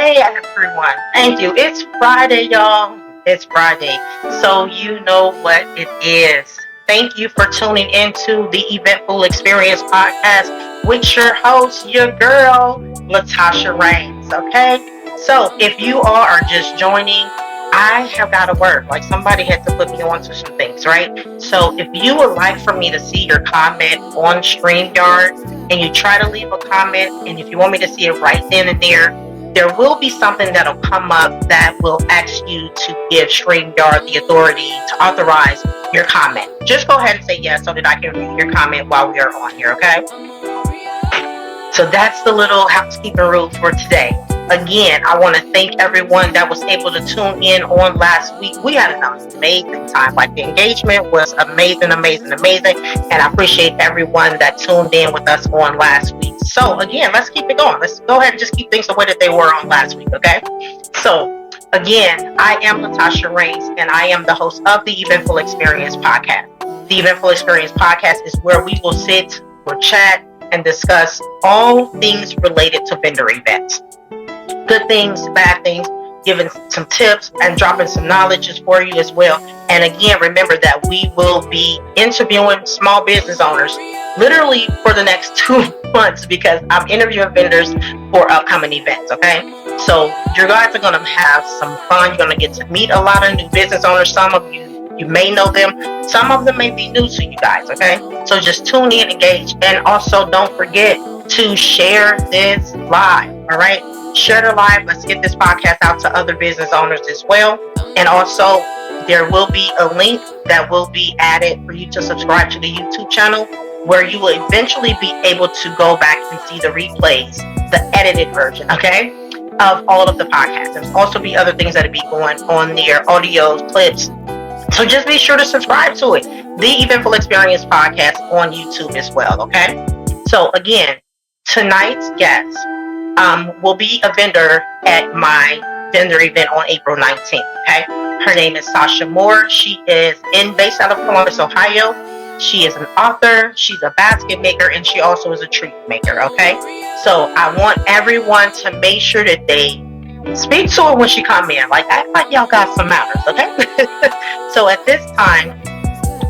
Hey everyone. Thank you. It's Friday, y'all. It's Friday. So you know what it is. Thank you for tuning into the Eventful Experience podcast with your host, your girl, Latasha Reigns. Okay. So if you all are just joining, I have got to work. Like somebody had to put me onto some things, right? So if you would like for me to see your comment on StreamYard and you try to leave a comment, and if you want me to see it right then and there will be something that'll come up that will ask you to give StreamYard the authority to authorize your comment. Just go ahead and say yes so that I can read your comment while we are on here, okay? So that's the little housekeeping rule for today. Again, I want to thank everyone that was able to tune in on last week. We had an amazing time. Like the engagement was amazing. And I appreciate everyone that tuned in with us on last week. So again, let's keep it going. Let's go ahead and just keep things the way that they were on last week, okay? So again, I am Latasha Reigns, and I am the host of the Eventful Experience podcast. The Eventful Experience podcast is where we will sit, we'll chat, and discuss all things related to vendor events. Good things, bad things, giving some tips and dropping some knowledge for you as well. And again, remember that we will be interviewing small business owners literally for the next 2 months because I'm interviewing vendors for upcoming events, okay? So you guys are going to have some fun. You're going to get to meet a lot of new business owners. Some of you may know them. Some of them may be new to you guys, okay? So just tune in, engage, and also don't forget to share this live, all right? Share the live. Let's get this podcast out to other business owners as well. And also, there will be a link that will be added for you to subscribe to the YouTube channel where you will eventually be able to go back and see the replays, the edited version, okay, of all of the podcasts. There's also be other things that will be going on there, audios, clips. So just be sure to subscribe to it. The Eventful Experience podcast on YouTube as well, okay? So again, tonight's guest will be a vendor at my vendor event on April 19th, okay? Her name is Sasha Moore. She is based out of Columbus, Ohio. She is an author, she's a basket maker, and she also is a treat maker, okay? So I want everyone to make sure that they speak to her when she come in. Like, act like y'all got some manners, okay? So at this time,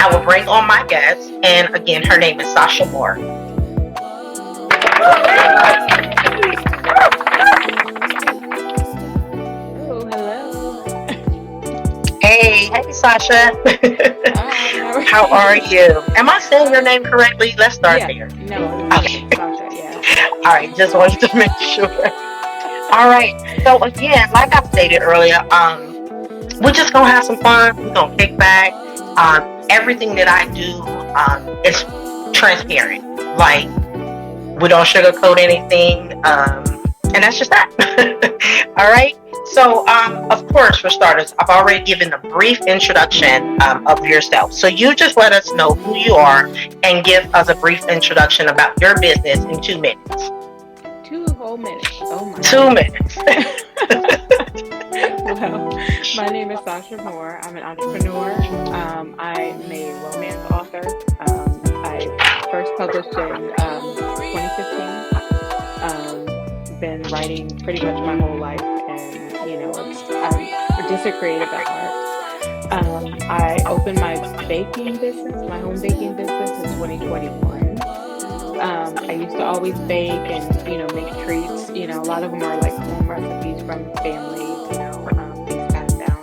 I will bring on my guest, and again, her name is Sasha Moore. Hey, Sasha. Hi, how are you? Am I saying your name correctly? Let's start there. No, okay. Sasha, yeah. All right, just wanted to make sure. All right, so again, like I stated earlier, we're just gonna have some fun. We're gonna kick back. Everything that I do is transparent. Like, we don't sugarcoat anything, and that's just that. All right. So, of course, for starters, I've already given a brief introduction of yourself. So you just let us know who you are and give us a brief introduction about your business in 2 minutes. 2 whole minutes. Oh my. 2 minutes. Well, my name is Sasha Moore. I'm an entrepreneur. I'm a romance author. I first published in 2015. Been writing pretty much my whole life, and I'm just a creative at heart. I opened my baking business, my home baking business in 2021. I used to always bake and, make treats. A lot of them are like home recipes from family, things passed down.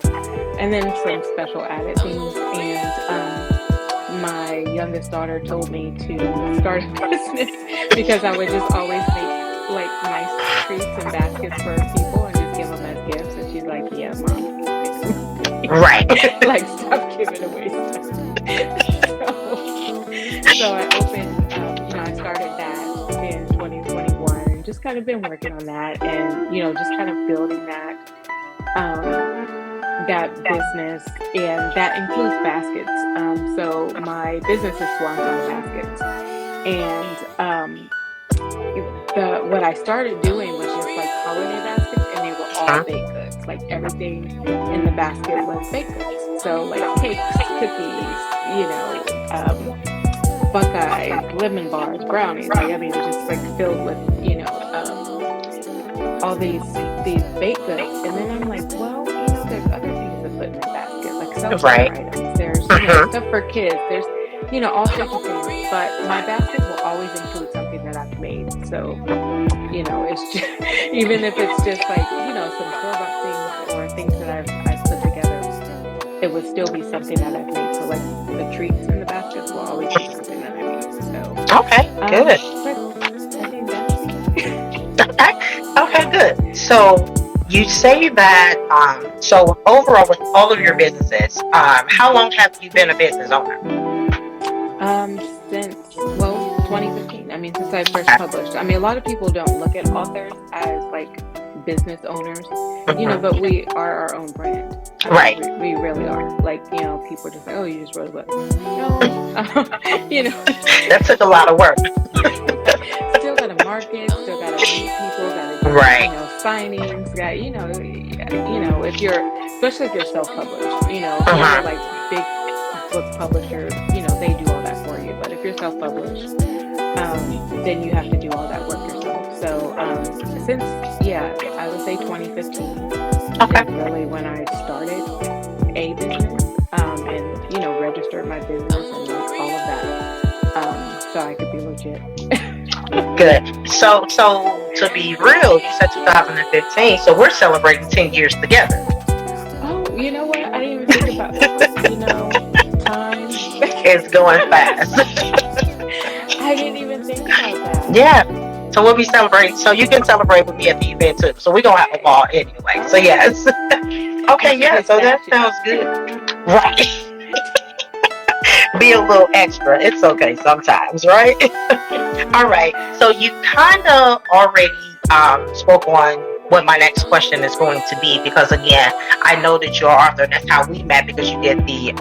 And then some special added things. And my youngest daughter told me to start a business because I would just always make like nice treats and baskets for people and just give them as gifts. And she's like, yeah, Mom. Right. Like, stop giving away stuff. So I opened, I started that in 2021 and just kind of been working on that and, just kind of building that, that business, and that includes baskets. So my business is Swannsong baskets, and what I started doing was just like holiday baskets, and they were all baked goods. Like everything in the basket was baked goods. So like cakes, cookies, Buckeyes, lemon bars, brownies. Like, I mean, it's just like filled with, all these baked goods, and then I'm like, well, there's other things to put in the basket, like self-care Right. items. There's Hmm. stuff for kids. There's all sorts of things. But my basket will always include something that I've made. So it's just even if it's just like some store-bought things or things that I've put together, it would still be something that I've made. So like the treats in the baskets will always be something that I made. So, Okay, good. but I think that's me. Okay, okay, good. So you say that, so overall with all of your businesses, how long have you been a business owner? Um, since, well, 2015. I mean, since I first Okay. published. I mean, a lot of people don't look at authors as like business owners, but Hmm. we are our own brand. I mean, Right. we really are. Like, people are just like, oh, you just wrote a book. No, you know, That took a lot of work. still got to market, still got to meet people, got to do, Right. signings, got, if you're, especially if you're self-published, if you're Hmm. like big book publisher, they do all that for you. But if you're self-published, then you have to do all that work yourself. So, since, yeah, I would say 2015 Okay. is really when I started a business, and, registered my business and like all of that, so I could be legit. Good. So to be real, you said 2015, so we're celebrating 10 years together. Oh, you know what? I didn't even think about, time. It's going fast. I didn't even think about that. Yeah. So we'll be celebrating. So you can celebrate with me at the event too. So we're gonna have a ball anyway. So Oh, yes. I Okay, should yeah, so that dispatch you. sounds good. Right. Be a little extra. It's okay sometimes, right? All right. So you kind of already spoke on what my next question is going to be, because again, I know that you're an author. That's how we met, because you did the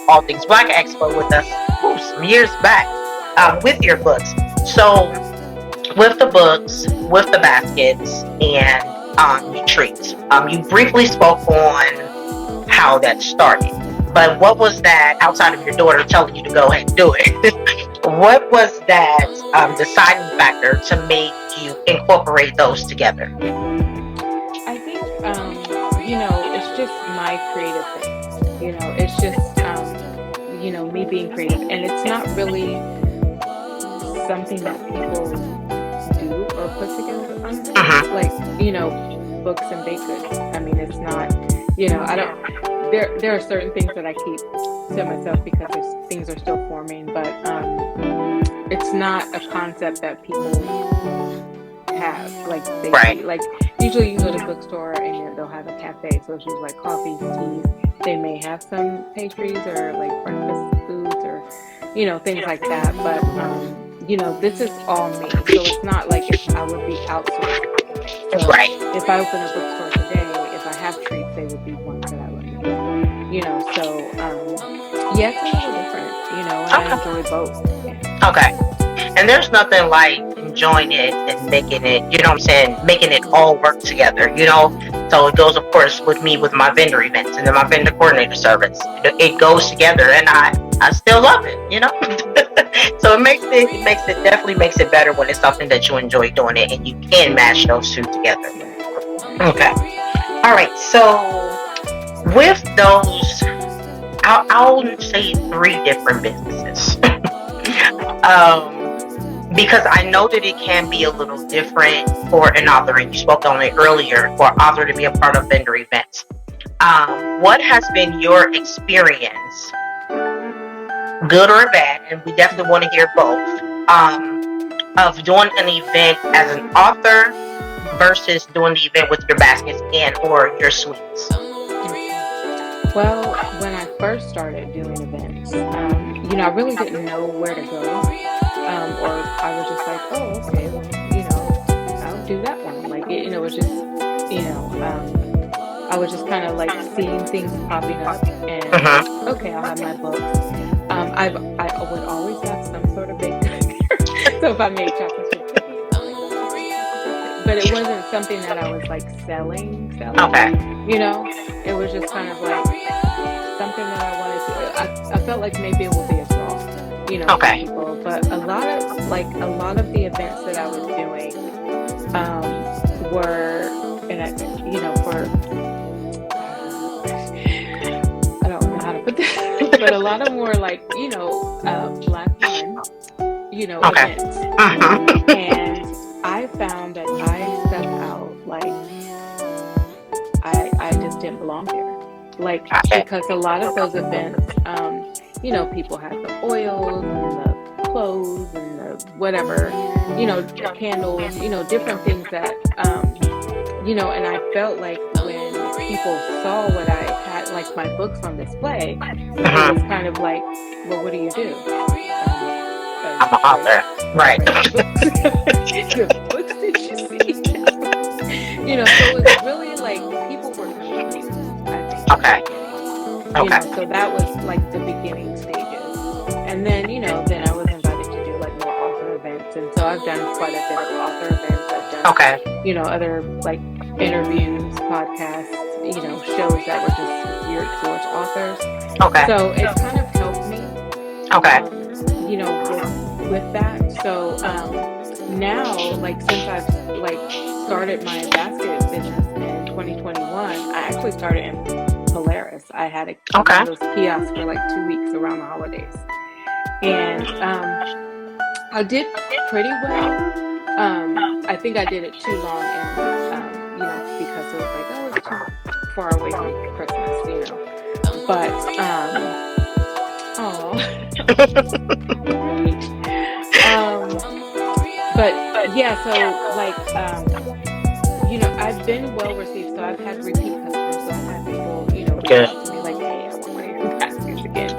All Things Black Expo with us, some years back, with your books. So with the books, with the baskets, and your treats, you briefly spoke on how that started. But what was that, outside of your daughter telling you to go ahead and do it? What was that deciding factor to make you incorporate those together? I think, it's just my creative thing. It's just, me being creative. And it's not really something that people do or put together, honestly. Hmm. Like, books and baked goods. I mean, it's not, I don't, there are certain things that I keep to myself because things are still forming, but it's not a concept that people have, like they Right. see. Like usually you go to a bookstore and they'll have a cafe, so it's usually like coffees, teas. They may have some pastries or like breakfast foods or things like that. But this is all me, so it's not like I would be outsourcing anything. So Right. if I open a bookstore today, if I have treats, they would be ones that I would make. So yeah, it's a little different. And I Okay. enjoy both. Yeah. Okay. And there's nothing like enjoying it and making it, you know what I'm saying, making it all work together, you know? So it goes, of course, with me with my vendor events and then my vendor coordinator service. It goes together, and I still love it, you know? So it definitely makes it better when it's something that you enjoy doing it and you can match those two together. Right. Right. Okay. All right. So with those, I'll say three different businesses. Because I know that it can be a little different for an author, and you spoke on it earlier, for an author to be a part of vendor events. What has been your experience, good or bad, and we definitely want to hear both, of doing an event as an author versus doing the event with your baskets and or your sweets? Okay. Well, when I first started doing events, I really didn't know where to go, or I was just like, oh, okay, well, I'll do that one. Like, it was just, I was just kind of like seeing things popping up, and Mm-hmm. okay, I'll have my books. I would always have some sort of baked good there. So if I made chocolate chip cookies, I was like, oh, okay, chocolate chip cookies. But it wasn't something that I was like selling. Okay. It was just kind of like something that I wanted to. I felt like maybe it would be a draw, for Okay. people. But a lot of the events that I was doing, were, and for I don't know how to put this, but a lot of them were like, Black run, Okay. events. Mm-hmm. And I found that I stepped out like I just didn't belong there. Like, Okay. because a lot of those events, people had the oils and the clothes and the whatever, the candles, different things that, and I felt like when people saw what I had, like my books on display, it was Mm-hmm. kind of like, well, what do you do? I'm an You write, author. Right. books. You have books that you see. So it was really like people were confused, I think, in the Okay. beginning. Okay. So that was like the beginning stages. And then, then I was invited to do like more author events. And so I've done quite a bit of author events. I've done, Okay. other like interviews, podcasts, shows that were just geared towards authors. Okay. So it kind of helped me, Okay. with that. So now, like since I've like started my basket business in 2021, I actually started in Polaris. I had one Okay. of those kiosks for like 2 weeks around the holidays, and I did pretty well. I think I did it too long, and because it was like, oh, it's too far away from Christmas. But oh, right. But yeah, so like I've been well received. So I've had repeat customers. So I've had people, reach Good. out to me like, hey, I want one of your baskets again,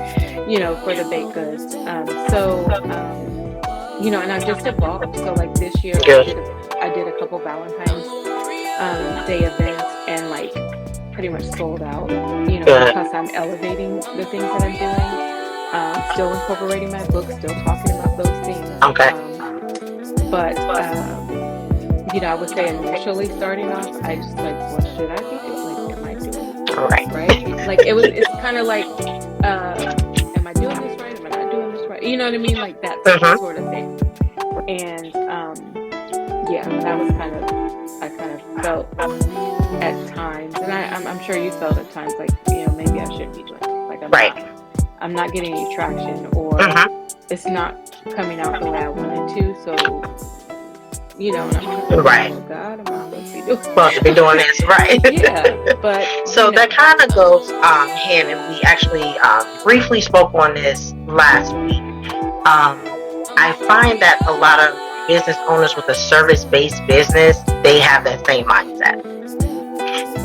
for the baked goods. And I've just evolved. So like this year, Good. I did a couple Valentine's Day events and like pretty much sold out. Good. Because I'm elevating the things that I'm doing. Still incorporating my book, still talking about those things. Okay. But I would say initially starting off, I just like, what should I be doing? Like, what am I doing? All right. Right? Like it's kind of like, am I doing this right? Am I not doing this right? You know what I mean? Like that Mm-hmm. sort of thing. And yeah, that was I kind of felt at times, and I'm sure you felt at times like, maybe I shouldn't be doing this. Like Right. I'm not getting any traction, or Mm-hmm. it's not coming out the way I wanted to. So, and I'm kind of like, Right. oh God, am I supposed to be doing? Supposed to be doing this, right? Yeah, but So that kind of goes hand, and we actually briefly spoke on this last week. I find that a lot of business owners with a service-based business, they have that same mindset.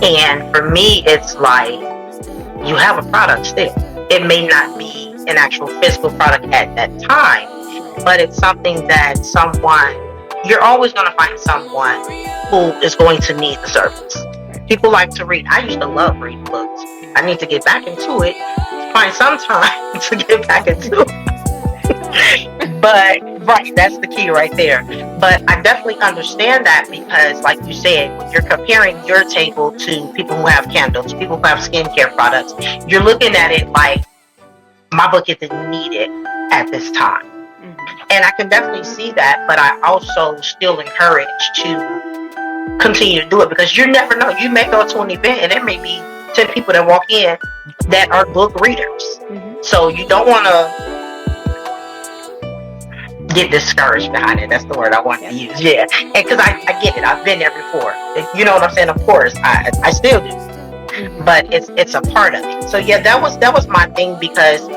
And for me, it's like you have a product still. It may not be an actual physical product at that time, but it's something that you're always going to find someone who is going to need the service. People like to read. I used to love reading books. I need to get back into it. Find some time to get back into it. But right, that's the key right there. But I definitely understand that because, like you said, when you're comparing your table to people who have candles, people who have skincare products, you're looking at it like my book isn't needed at this time. And I can definitely see that, but I also still encourage to continue to do it because you never know. You may go to an event and there may be 10 people that walk in that are book readers. So you don't want to get discouraged behind it. That's the word I want to use. Yeah. And because I get it. I've been there before. You know what I'm saying? Of course, I still do. But it's a part of it. So yeah, that was my thing because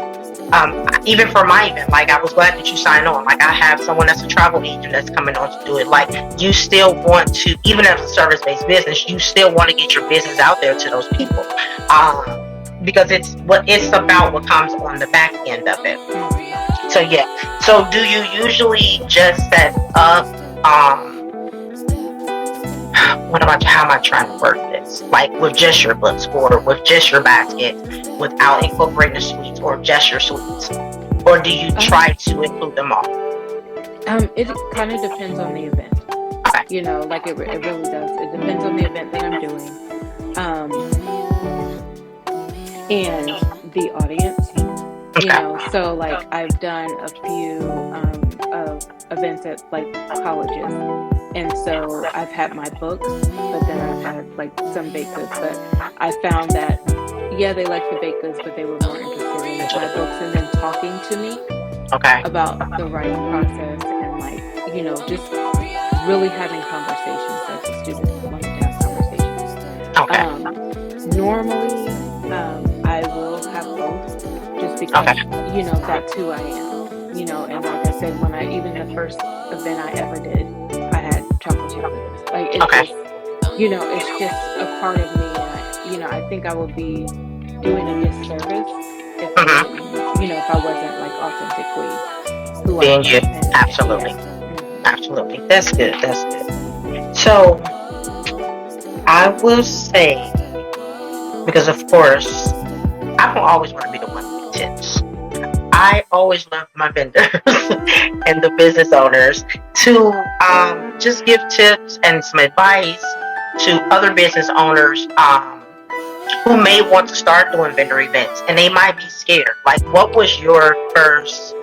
even for my event, like I was glad that you signed on. Like I have someone that's a travel agent that's coming on to do it. Like you still want to, even as a service-based business, you still want to get your business out there to those people, because it's about what comes on the back end of it. So yeah. So do you usually just set up? What about how am I trying to work this? Like with just your books or with just your basket without incorporating the sweets or just your sweets? Or do you try to include them all? It kind of depends on the event. Okay. Like it really does. It depends on the event that I'm doing. And the audience. Okay. So like I've done a few events at like colleges, And so I've had my books, but then I've had like some baked goods. But I found that, yeah, they liked the baked goods, but they were more interested in my books and then talking to me Okay. about the writing process and like, just really having conversations like the students wanted to have conversations. Okay. Normally, I will have both just because, Okay. that's who I am. And like I said, when even the first event I ever did, I had chocolate chip cookies. Like it's Okay. just, it's just a part of me. And I think I would be doing a disservice if I Mm-hmm. didn't, if I wasn't like authentically who I Being you. am. And yeah. Absolutely. Hmm. Absolutely. That's good. That's good. So I will say, because of course, I don't always want to be the one to give tips. I always love my vendors and the business owners to just give tips and some advice to other business owners who may want to start doing vendor events and they might be scared. Like, what was your first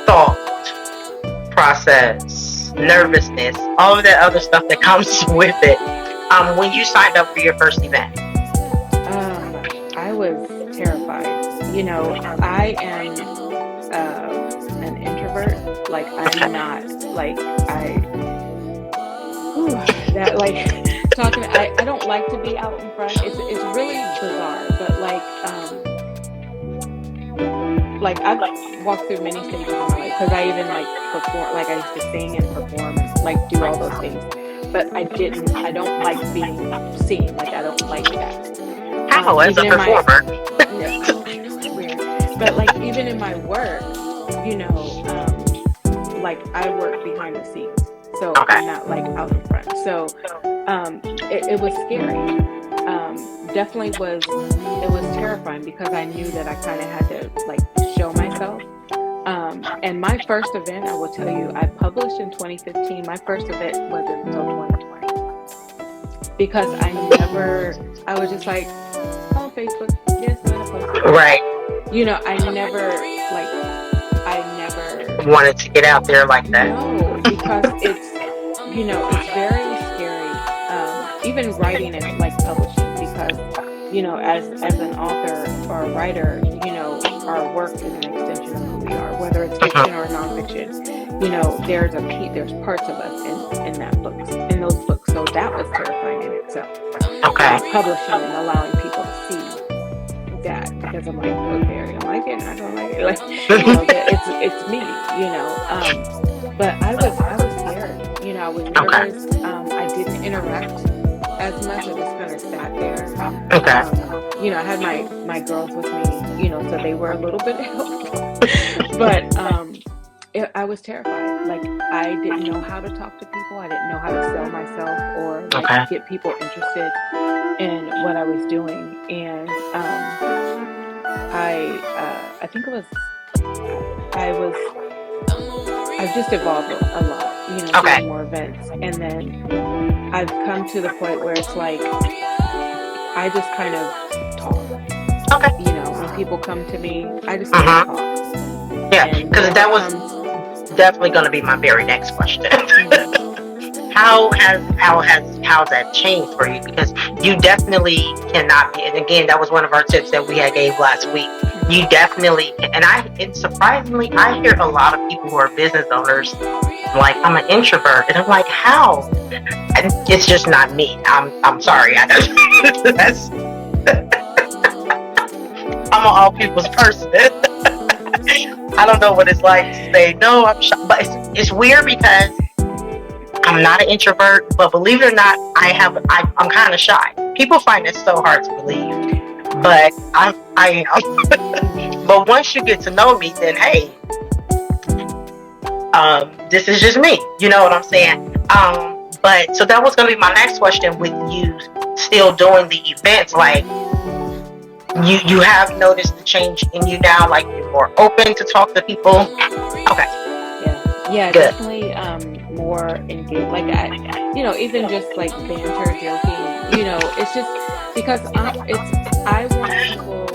thought process, nervousness, all of that other stuff that comes with it when you signed up for your first event? I was terrified. I am an introvert. Like I'm Okay. not like whew, that like talking. I don't like to be out in front. It's really bizarre, but like I've walked through many stages in my life because I even like perform. Like I used to sing and perform and like do all those things. But I don't like being seen. Like I don't like that. How, as a Even in my performer? Yeah, I know it's weird, but like even in my work, like I work behind the scenes, so Okay. I'm not like out in front. So it was scary. Definitely was. It was terrifying because I knew that I kind of had to like show myself. And my first event, I will tell you, I published in 2015. My first event wasn't until 2020 because I was just like, oh, Facebook, yes, I'm gonna post it. Right. I never like I never Wanted to get out there like that. no, because it's very scary. Even writing and like publishing because as an author or a writer, our work is an extension of who we are, whether it's fiction or nonfiction. There's parts of us in those books. So that was terrifying in itself. Okay. Publishing and allowing people to see that because I'm like, okay, I don't like it, I don't like it, like that it's me, but I was scared, I was Okay. nervous. I didn't interact as much. I just kind of sat there. Okay. I had my girls with me, so they were a little bit helpful, but I was terrified. Like I didn't know how to talk to people. I didn't know how to sell myself or like Okay. get people interested in what I was doing. And I think it was I was I've just evolved a lot, Okay. doing more events, and then I've come to the point where it's like I just kind of talk. Okay. When people come to me, I just kind of Mm-hmm. talk, Yeah, and because whoever that was comes, definitely going to be my very next question. mhm, How's that changed for you? Because you definitely cannot be. And again, that was one of our tips that we had gave last week. You mhm. definitely and surprisingly, I hear a lot of people who are business owners like I'm an introvert, and I'm like, how? And it's just not me. I'm sorry. That's I'm an all people's person. I don't know what it's like to say no. I'm shy, but it's weird because I'm not an introvert, but believe it or not, I'm kind of shy. People find it so hard to believe, but I am. But once you get to know me, then hey, this is just me. You know what I'm saying? But so that was gonna be my next question with you still doing the events, like you have noticed the change in you now, like you're more open to talk to people. Okay, Yeah, good. definitely more engaged. Like even just like banter, joking. It's just because I want people,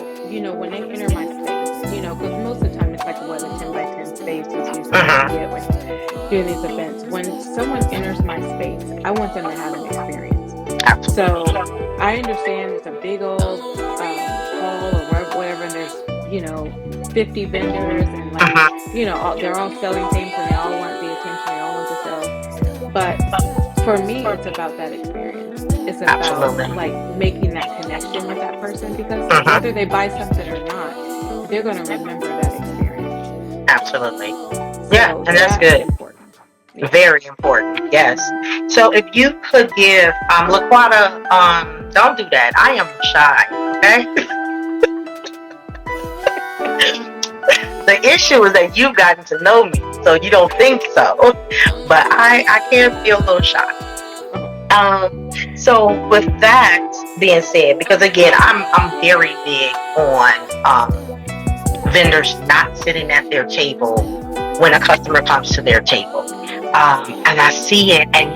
when they enter my space, because most of the time it's like what a 10 by 10 space is usually what you Mm-hmm. get when you're doing these events. when someone enters my space, I want them to have an experience. Absolutely. So I understand it's a big old hall or whatever, and there's, 50 vendors, and like, Uh-huh. they're all selling things and they all want the attention, they all want the sales. But for me, it's about that experience. It's about Absolutely. like making that connection with that person, because Uh-huh. whether they buy something or not, they're going to remember that experience. Absolutely. Yeah, So and that's that's good. important. Yeah. Very important. Yes. So if you could give Laquata, don't do that. I am shy. Okay. The issue is that you've gotten to know me, so you don't think so. But I can feel a little shy. So with that being said, because again, I'm very big on vendors not sitting at their table when a customer comes to their table. And I see it, and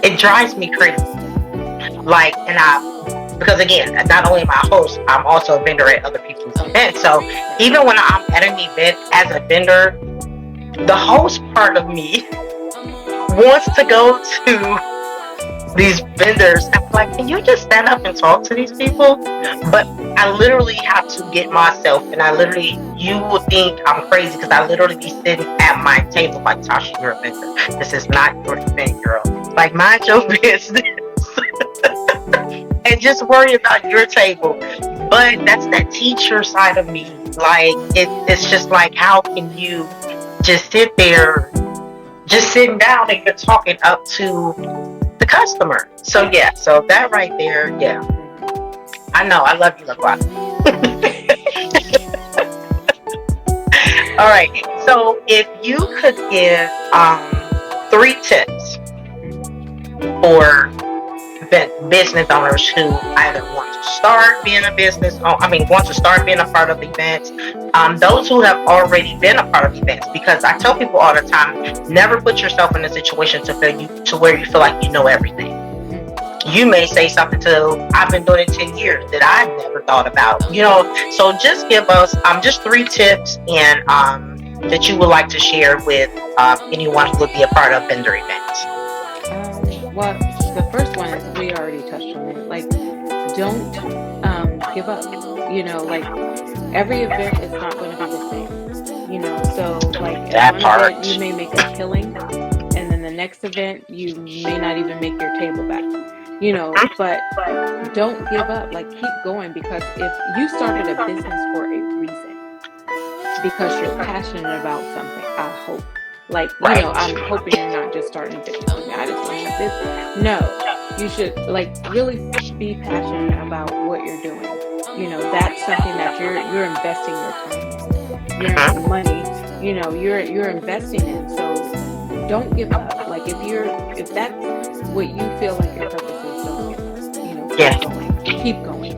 it drives me crazy. Like, because again, not only am I a host, I'm also a vendor at other people's events. So even when I'm at an event as a vendor, the host part of me wants to go to these vendors. I'm like, can you just stand up and talk to these people? But I literally have to get myself, and you would think I'm crazy because I literally be sitting at my table like, Tasha, you're a vendor. This is not your event, girl. Like, mind your business and just worry about your table. But that's that teacher side of me. Like, it's just like, how can you just sit there, just sitting down, and you're talking up to the customer? So yeah, so that right there, yeah. I know, I love you, LaQuan. All right. So if you could give 3 tips for business owners who either want to start being a want to start being a part of events, those who have already been a part of events, because I tell people all the time, never put yourself in a situation to where you feel like you know everything. You may say something I've been doing it 10 years that I never thought about, so just give us just 3 tips and that you would like to share with anyone who would be a part of vendor events. Well, the first one is, we already touched on it. Like, don't give up. Like, every event is not going to be the same. So like, at one event you may make a killing, and then the next event you may not even make your table back. But don't give up. Like, keep going, because if you started a business for a reason, because you're passionate about something, I hope. Like, I'm hoping you're not just starting a business. I just want to have this. No, you should, like, really be passionate about what you're doing. That's something that you're investing your time in, your money. You're investing in. So don't give up. Like, if that's what you feel like your purpose is, don't give up. Keep going.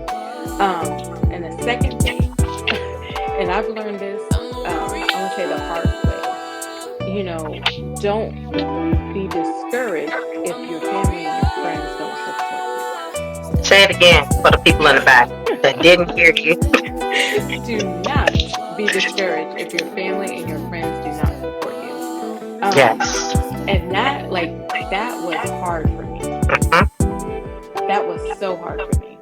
And the second thing, and I've learned this, I want to say the hard way. Don't be discouraged if your family and your friends don't support you. Say it again for the people in the back that didn't hear you. Do not be discouraged if your family and your friends do not support you. Yes. And that was hard for me. That was so hard for me.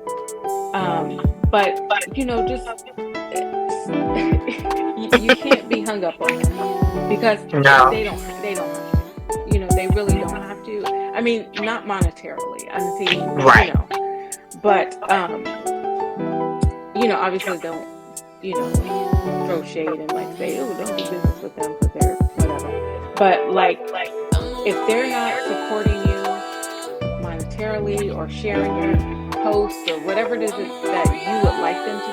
But just you can't be hung up on that, because they don't have to. They really don't have to. I mean, not monetarily. I'm saying, right. But obviously don't throw shade and like say, oh, don't do business with them because they're whatever. But like, if they're not supporting you monetarily or sharing your posts or whatever it is that you would like them to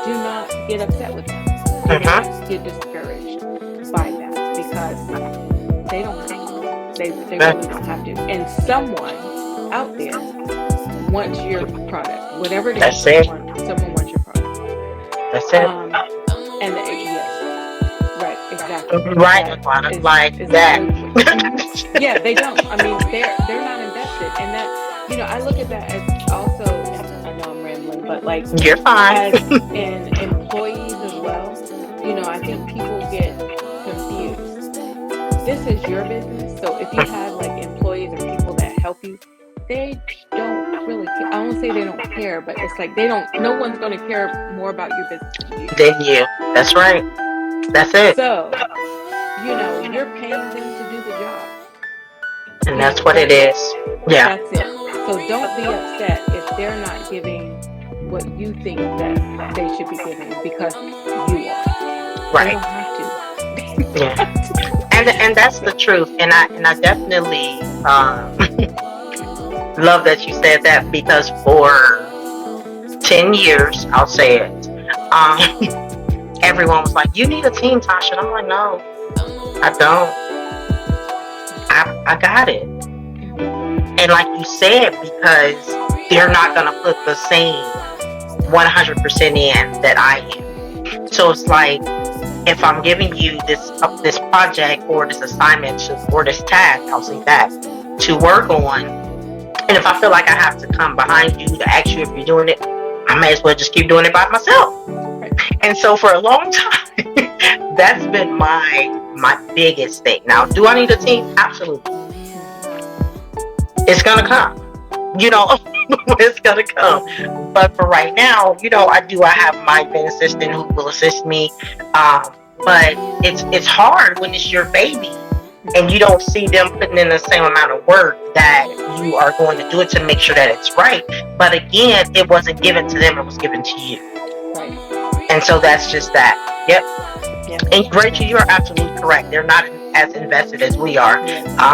do not get upset with them. Do not get discouraged by that, because they don't have to. They really don't have to. And someone out there wants your product, whatever it is. Someone wants your product. That's it. And yes, right, exactly. Right, like that. Yeah, they don't. I mean, they're not invested, and that I look at that as also. I know I'm rambling, but like, you're fine. As in employees as well. I think people get confused. This this is your business. So if you have like employees or people that help you, they don't really care. I won't say they don't care, but it's like they don't. No one's going to care more about your business than you. Then you. That's right. That's it. So you're paying them to do the job. And that's what it is. Yeah. That's it. So don't be upset if they're not giving what you think that they should be giving because you are. They Right. don't have to. Yeah. And that's the truth. And I definitely love that you said that, because for 10 years, I'll say it, everyone was like, you need a team, Tasha. And I'm like, no, I don't. I got it. And like you said, because they're not going to put the same 100% in that I am. So it's like, if I'm giving you this project or this assignment or this task, I'll say that, to work on, and if I feel like I have to come behind you to ask you if you're doing it, I may as well just keep doing it by myself. And so for a long time, that's been my biggest thing. Now, do I need a team? Absolutely. It's gonna come. It's gonna come. But for right now, I have my admin assistant who will assist me. But it's hard when it's your baby and you don't see them putting in the same amount of work that you are going to do it to make sure that it's right. But again, it wasn't given to them, it was given to you. Right. And so that's just that. Yep. Yeah. And Rachel, you're absolutely correct. They're not as invested as we are.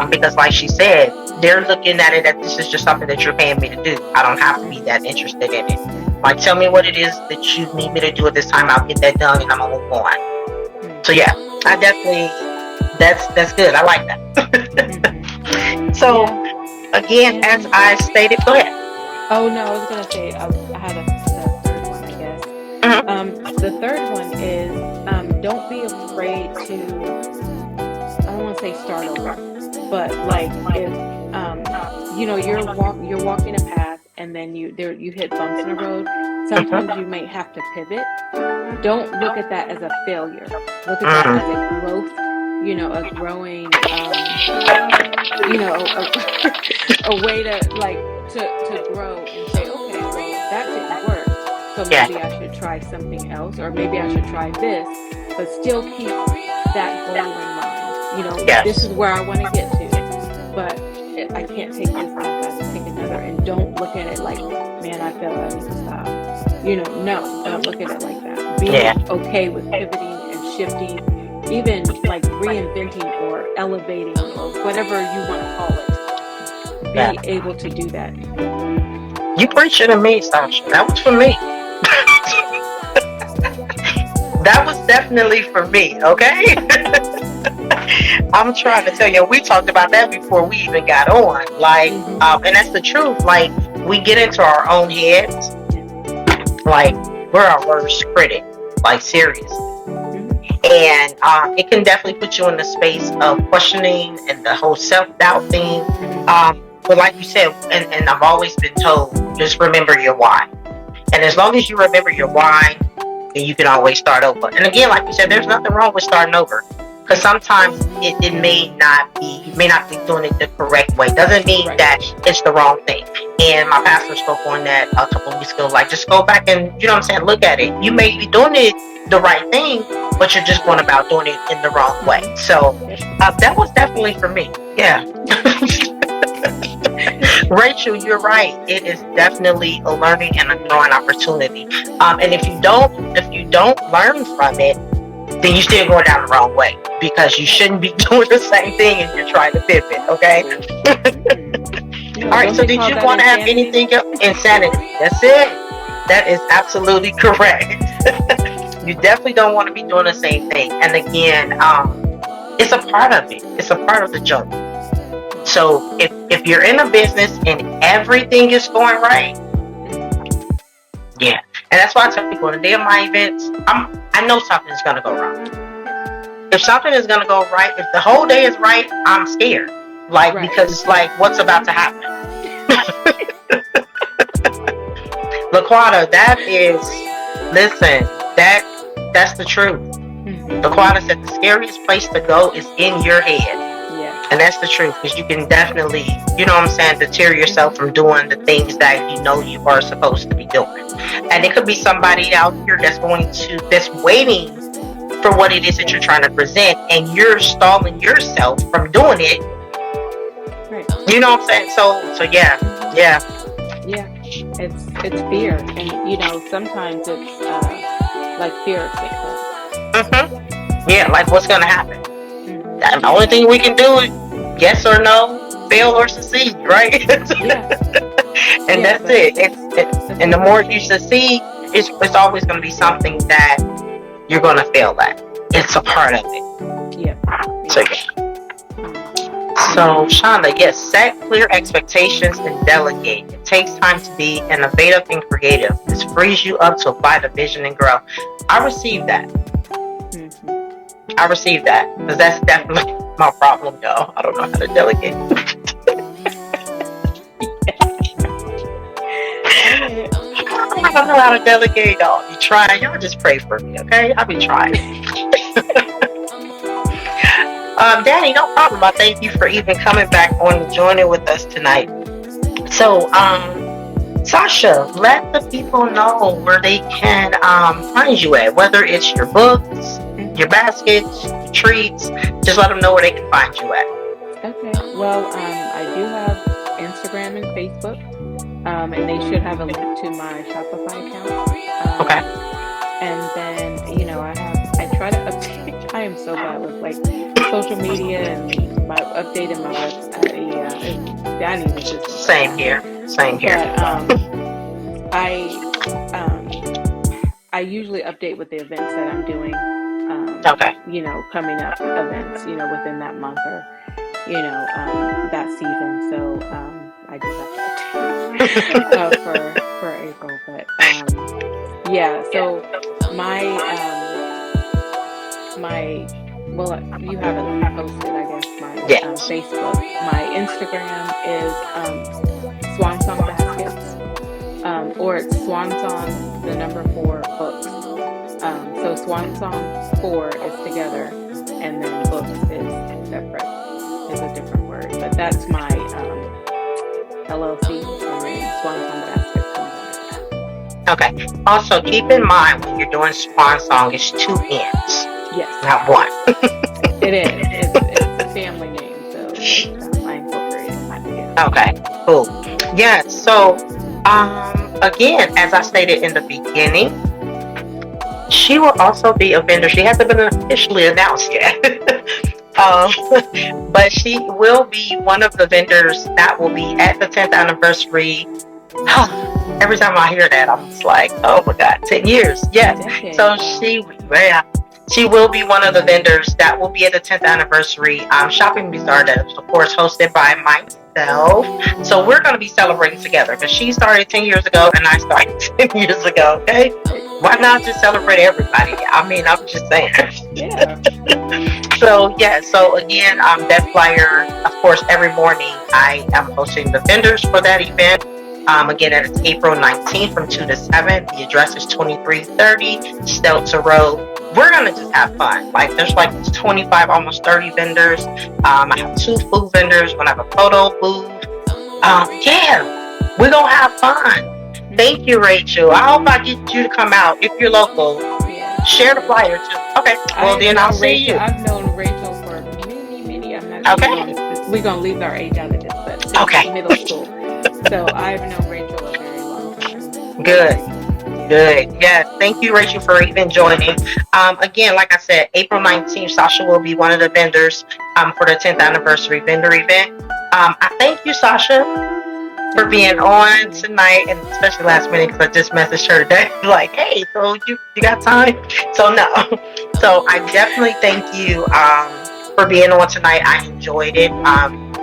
Because like she said, they're looking at it as this is just something that you're paying me to do. I don't have to be that interested in it. Like, tell me what it is that you need me to do at this time. I'll get that done and I'm gonna move on. So yeah, I definitely, that's good. I like that. So again, as I stated, go ahead. Oh no, I was gonna say I had the third one, I guess. The third one is don't be afraid to, I don't want to say start over, but like if you're walking a path and then you hit bumps in the road. Sometimes you may have to pivot. Don't look at that as a failure. Look at that as a growth, a growing, a way to grow and say, okay, well, that didn't work. So maybe I should try something else, or maybe I should try this, but still keep that goal in mind. This is where I want to get to, but I can't take this path, I have to take another. And don't look at it like, man, I failed, I need to stop. No, don't look at it like that. Be okay with pivoting and shifting, even like reinventing or elevating or whatever you want to call it. Be able to do that. You preaching to me, Sasha. That was for me. That was definitely for me, okay? I'm trying to tell you, we talked about that before we even got on. Like, and that's the truth. Like, we get into our own heads. Like, we're our worst critic. Like, seriously. And it can definitely put you in the space of questioning and the whole self-doubt thing. But like you said, and I've always been told, just remember your why. And as long as you remember your why, then you can always start over. And again, like you said, there's nothing wrong with starting over. Because sometimes it may not be, you may not be doing it the correct way. Doesn't mean that it's the wrong thing. And my pastor spoke on that a couple of weeks ago. Like, just go back and, look at it. You may be doing it the right thing, but you're just going about doing it in the wrong way. So that was definitely for me. Yeah. Rachel, you're right. It is definitely a learning and a growing opportunity. And if you don't learn from it, then you're still going down the wrong way, because you shouldn't be doing the same thing and you're trying to pivot. Okay. All right. So did you want to have anything else? Insanity. That's it. That is absolutely correct. You definitely don't want to be doing the same thing. And again, it's a part of it. It's a part of the journey. So if you're in a business and everything is going right, yeah. And that's why I tell people on the day of my events, I know something's going to go wrong. If something is going to go right, if the whole day is right, I'm scared. Like, because it's like, what's about to happen? LaQuanta, that's the truth. LaQuanta said the scariest place to go is in your head. And that's the truth, because you can definitely, you know what I'm saying, deter yourself from doing the things that you know you are supposed to be doing. And it could be somebody out here that's waiting for what it is that you're trying to present, and you're stalling yourself from doing it. Right. You know what I'm saying? So yeah, yeah. Yeah. It's fear, and sometimes it's like fear of success. Yeah, like what's gonna happen? Hmm. The only thing we can do is yes or no, fail or succeed, right? Yeah. And Yeah, that's but it. that's And the like what more you're you saying. succeed, it's always going to be something that you're going to fail at. It's a part of it. Yep. So Yep. yeah. Hmm. So Shonda, yes, set clear expectations and delegate. It takes time to be innovative and creative. This frees you up to apply the vision and grow. I received that. Hmm. I received that, because that's definitely my problem, y'all. I don't know how to delegate. I get it. I don't know how to delegate, y'all. Be trying. Y'all just pray for me, okay? I'll be trying. Danny, no problem. I thank you for even coming back on and joining with us tonight. So, Sasha, let the people know where they can find you at, whether it's your books, your Hmm. baskets, your treats. Just let them know where they can find you at. Okay. Well, I do have Instagram and Facebook, and they should have a link to my Shopify account. Okay. And then, I try to update. I am so bad with like social media and my updating my website. Yeah, that even just been so Same bad. here. Same here. But I um, I usually update with the events that I'm doing. Okay. Coming up events. Within that month or that season. So I do have to update for April. But yeah. So my my well, you have it posted, I guess. My Yes. Facebook, my Instagram is Swannsong Baskets, or it's Swannsong the number 4 books. So Swannsong 4 is together, and then books is separate, is a different word. But that's my LLC, and then Swannsong Baskets comes under that. Okay. Also, keep in mind when you're doing Swannsong, it's 2 N's, Yes, not one. it is. It's a family name, so I incorporated that. Yeah. Okay. Cool. Yeah. So, again, as I stated in the beginning, she will also be a vendor. She hasn't been officially announced yet. um, but she will be one of the vendors that will be at the 10th anniversary. Every time I hear that, I'm just like, oh my God, 10 years. A Yes. decade, So wow. she will be one of the vendors that will be at the 10th anniversary shopping bazaar that is, of course, hosted by myself. So we're going to be celebrating together, because she started 10 years ago and I started 10 years ago. Okay. Why not just celebrate everybody? I mean, I'm just saying. Yeah. So yeah, so again, that flyer, of course, every morning I am hosting the vendors for that event. Again, it's April 19th from 2 to 7. The address is 2330 Stelter Road. We're gonna just have fun. Like there's like 25, almost 30 vendors. I have 2 food vendors. We're gonna have a photo booth. Yeah, we're gonna have fun. Thank you, Rachel. I hope I get you to come out if you're local. Yeah. Share the Yeah. flyer too. Okay. Well, then I'll see you. I've known Rachel for many, many. I'm not even Okay. going. We're gonna leave our age out of this, but since Okay. middle school. So I've known Rachel a very long time. Good. Very. Yeah. Good. Yes. Thank you, Rachel, for even joining. Again, like I said, April 19th, Sasha will be one of the vendors for the 10th anniversary vendor event. I thank you, Sasha, for Thank being you for having on me. tonight, and especially last minute, because I just messaged her today like, hey, so you got time? So no. So I definitely thank you for being on tonight. I enjoyed it.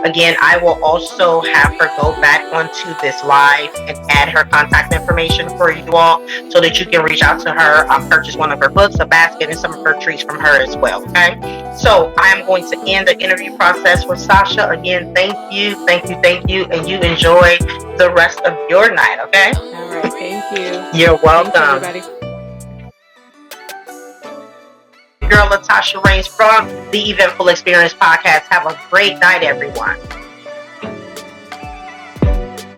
Again, I will also have her go back onto this live and add her contact information for you all, so that you can reach out to her, purchase one of her books, a basket, and some of her treats from her as well. Okay. So I am going to end the interview process with Sasha. Again, thank you, thank you, thank you, and you enjoy the rest of your night. Okay. All right. Thank you. You're Thanks, welcome. everybody. girl, Latasha Reigns from the Eventful Experience Podcast. Have a great night, everyone.